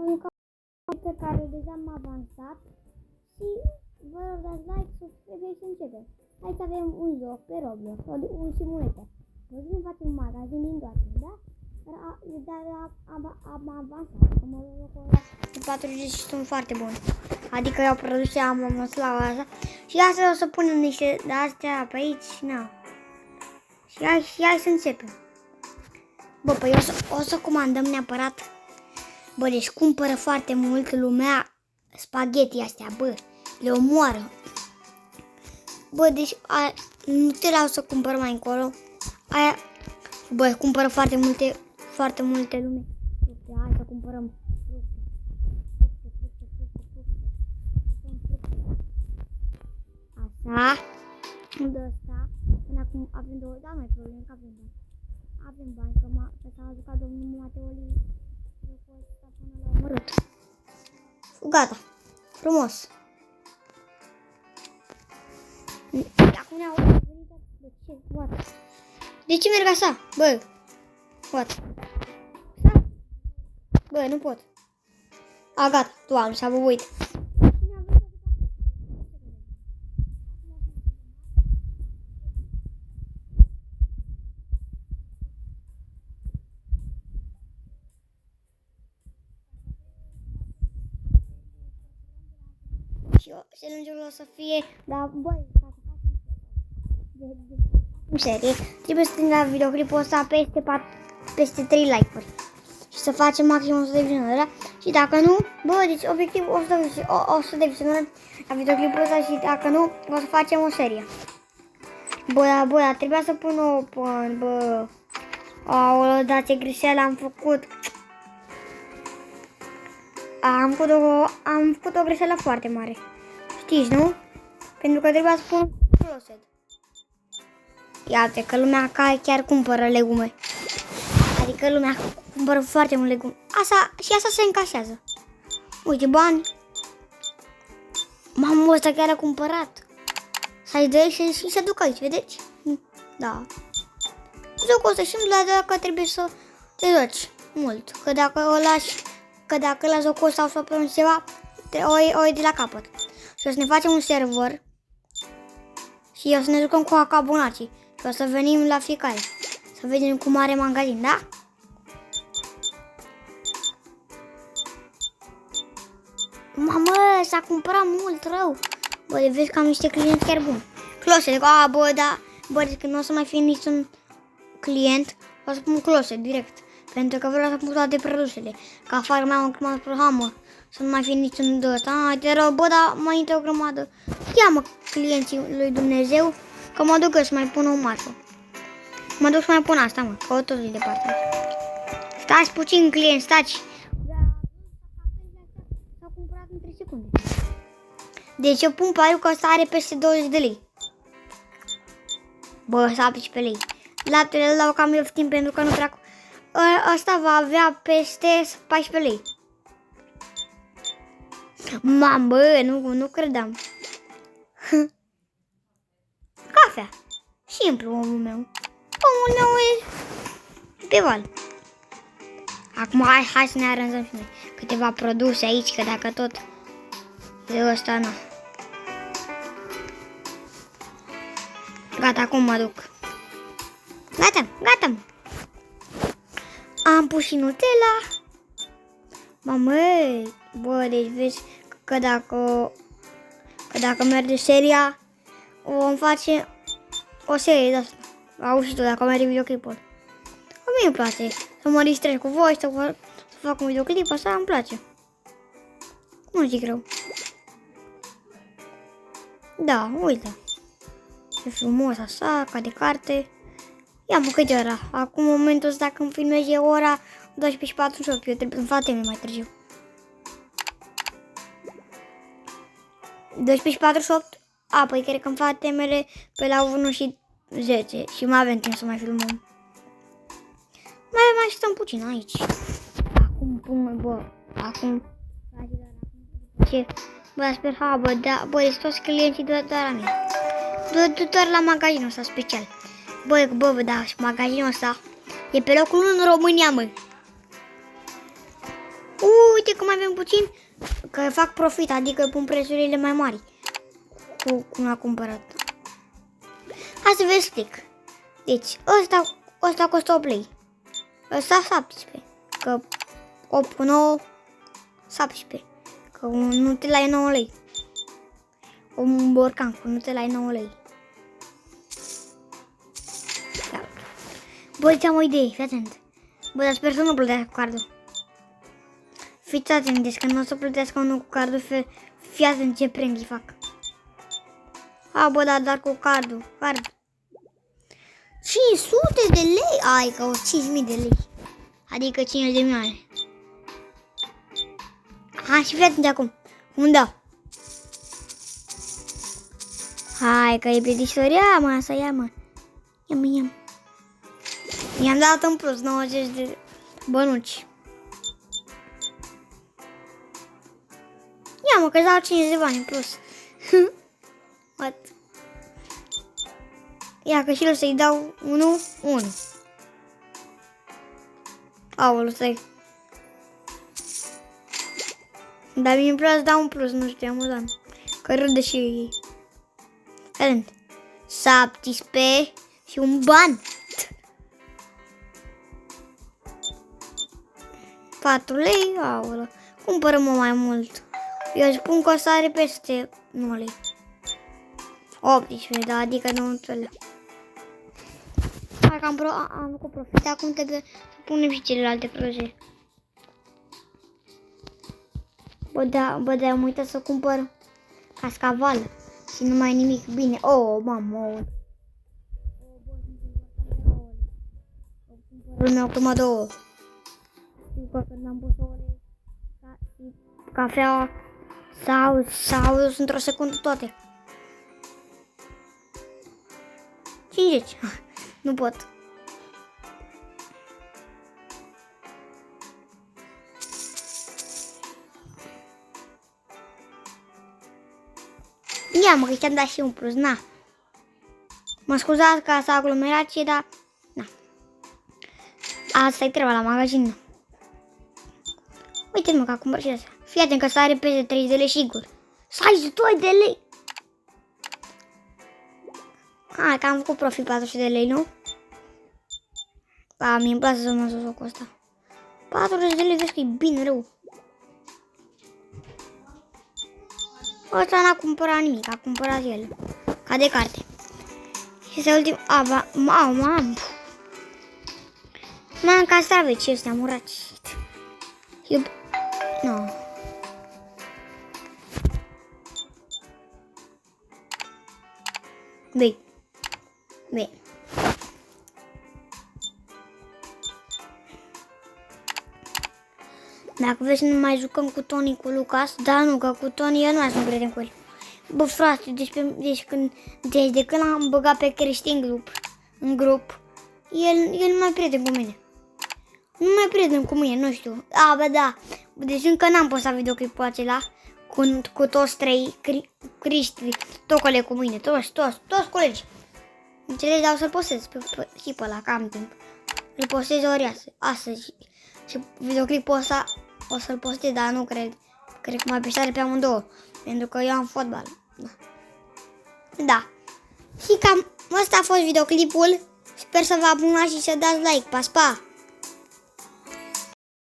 un pe care deja am avansat și vă rog dați like, subscribe și începem. Aici avem un joc pe Roblox, un simulator. Noi ne facem un magazin din toate, da? Dar am avansat, că mă rog ăla de 40 sunt foarte bun. Adică eu produse am avansat la asta și asta o să punem niște de astea pe aici, na. Și hai să începem. Bă, păi o să comandăm neapărat. Bă, deci cumpără foarte mult lumea spaghetti astea, bă, le omoară. Bă, deci Nutella o să cumpăr mai încolo. Aia, bă, cumpără foarte multe lume. Hai să cumpărăm Asta. De asta. Până acum avem două, da, mai probleme, că avem bani. Avem bani, că s-a jucat domnul Mateoli. Jocul ăsta până la urmărut. Gata. Frumos. Acum ne-au venit. Bă, ce? What? De ce merg așa? Bă. What? Bă, nu pot. A, gata. Doamne, s-a bubuit. Și challenge-ul o să fie, dar băi, ca să facem serie, trebuie să strângă videoclipul ăsta peste 3 like-uri și să facem maxim 100 de vizionări, da? Și dacă nu, bă, deci obiectivul 100 de vizionări la videoclipul ăsta și dacă nu, o să facem o serie. Bă, trebuia să pun open, bă. Aoleu, da, ce greșeală am făcut. Am făcut o greșeală foarte mare. Știți, nu? Pentru că trebuia să pun closet. Iată că lumea chiar cumpără legume. Adică lumea cumpără foarte mult legume. Și asta se încasează. Uite, bani. Mamă, ăsta chiar a cumpărat. Să-i dă și se duc aici, vedeți? Da. Jocul ăsta și dacă trebuie să te joci mult. Că dacă o lași, la jocul ăsta o să pun ceva, o iei de la capăt. Și o să ne facem un server și o să ne jucăm cu abonații. Și o să venim la fiecare. Să vedem cum are magazin, da? Mamă, s-a cumpărat mult rău. Bă, de vezi că am niște clienți chiar buni. Closet, bă, da. Bă, deci că nu o să mai fie niciun client, o să pun closet direct. Pentru că vreau să pun toate produsele. Ca afară mea un hammer. Să nu mai fie niciun de ăsta. Ai, te rog, bă, dar mai intră o grămadă. Cheamă clienții lui Dumnezeu, că mă duc eu să mai pun o marfă. Mă duc să mai pun asta, mă, că o tot de departe. Stați puțin, client, stați. S-a cumpărat în 3 secunde. Deci eu pun pariu că ăsta are peste 20 de lei. Bă, să aplici pe lei. Laptele îl dau cam ieftin pentru că nu prea... Ăsta va avea peste 14 lei. Mamă, bă, nu credeam. Cafea. Simplu, omul meu. Omul meu e pe val. Acum hai să ne aranjăm și noi câteva produse aici, că dacă tot de ăsta nu. Gata, acum mă duc. Gata. Am pus și Nutella. Mamă, bă, deci vezi că dacă merge seria, vom face o serie de asta. Auzi și tu, dacă merge videoclipul. A mie îmi place să mă distrez cu voi, să fac un videoclip, asta îmi place. Nu zic rău. Da, uite. E frumos așa, ca de carte. Ia mă, câte ora? Acum, în momentul ăsta, când filmez, e ora 12:48. Eu trebuie să fac teme mai târziu. 12:48? A, păi cred că îmi fac temele pe la 1:10 și mai avem timp să mai filmăm. Mai stăm puțin aici. Acum pun, bă, acum... Ce? Bă, sper, bă, deci toți clienții doar la mine. Doar la magazinul ăsta special. Bă, da, și magazinul ăsta e pe locul 1 în România, mă. Uite uite că mai avem puțin, că fac profit, adică pun prețurile mai mari cu cum a cumpărat. Hai să vă explic. Deci, ăsta costă 8 lei. Ăsta 17. Că 8 cu 9, 17. Că un Nutella e 9 lei. Un borcan cu Nutella e 9 lei. Da. Bă, ți-am o idee, fii atent. Bă, dar sper să nu plătească cu cardul. Fiți atent, deci că nu o să plătească unul cu cardul, fii atent ce prank îi fac. A, bă, dar cu cardul, card. 500 de lei? Ai, că o 5.000 de lei. Adică 5 de milioane. Hai și fii atent acum. Cum dau? Hai că e plictisitor, mă, să ia, mă. Ia-mă. I-am dat în plus 90 de bănuți. Ia, mă, că-ți dau 50 de bani în plus. What? Ia, că și el să-i dau 1. Aoleu, stai. Dar mie îmi place să dau un plus, nu știu, amuzant. Că râde și ei. Vedem. 17 și un ban. 4 lei, aoleu. Cumpără-mă mai mult. Eu spun că o să are peste 9 lei. 18, da, adică 9 lei. Hai că am făcut profit, acum trebuie să punem și celelalte proje. Bă, da, am uitat să cumpăr cascavală și nu mai nimic. Bine, mamă, cumpăr acum 2. Știu că când am pus ouăle, cafea s-au dus într-o secundă toate. 50. Nu pot. Ia, mă, că ți-am dat și un plus, na. Mă scuzați că s-a aglomerație, dar na. Asta-i treaba la magazin. Uite, mă, că acum și asta. Fii atent că sare peste 30 de lei, sigur. 62 de lei! Hai, că am făcut profit 40 de lei, nu? Da, mie îmi place să mă joc cu asta. 40 de lei, vezi că e bine rău. Ăsta n-a cumpărat nimic, a cumpărat el. Ca de carte. Și este ultim... Mamă. M-am castraveți ăstea murați. Nu. Bine. Dacă vreți să nu mai jucăm cu Tony, cu Lucas, dar nu, că cu Tony eu nu mai sunt prieten cu el. Bă, frate, de când am băgat pe Creștin în grup, el nu mai prieten cu mine. Nu mai prieten cu mine, nu știu. Bă, da. Deci încă n-am postat videoclipul acela cu toți 3 Criști, tocole cu mine, toți colegi. Înțelegi, dar o să-l postez și pe ăla, că am timp. Îl postez ori astăzi. Și videoclipul ăsta o să-l postez, dar nu cred. Cred că mai peștare pe amândouă. Pentru că eu am fotbal. Da. Și cam ăsta a fost videoclipul. Sper să vă abonați și să dați like. Pa, pa!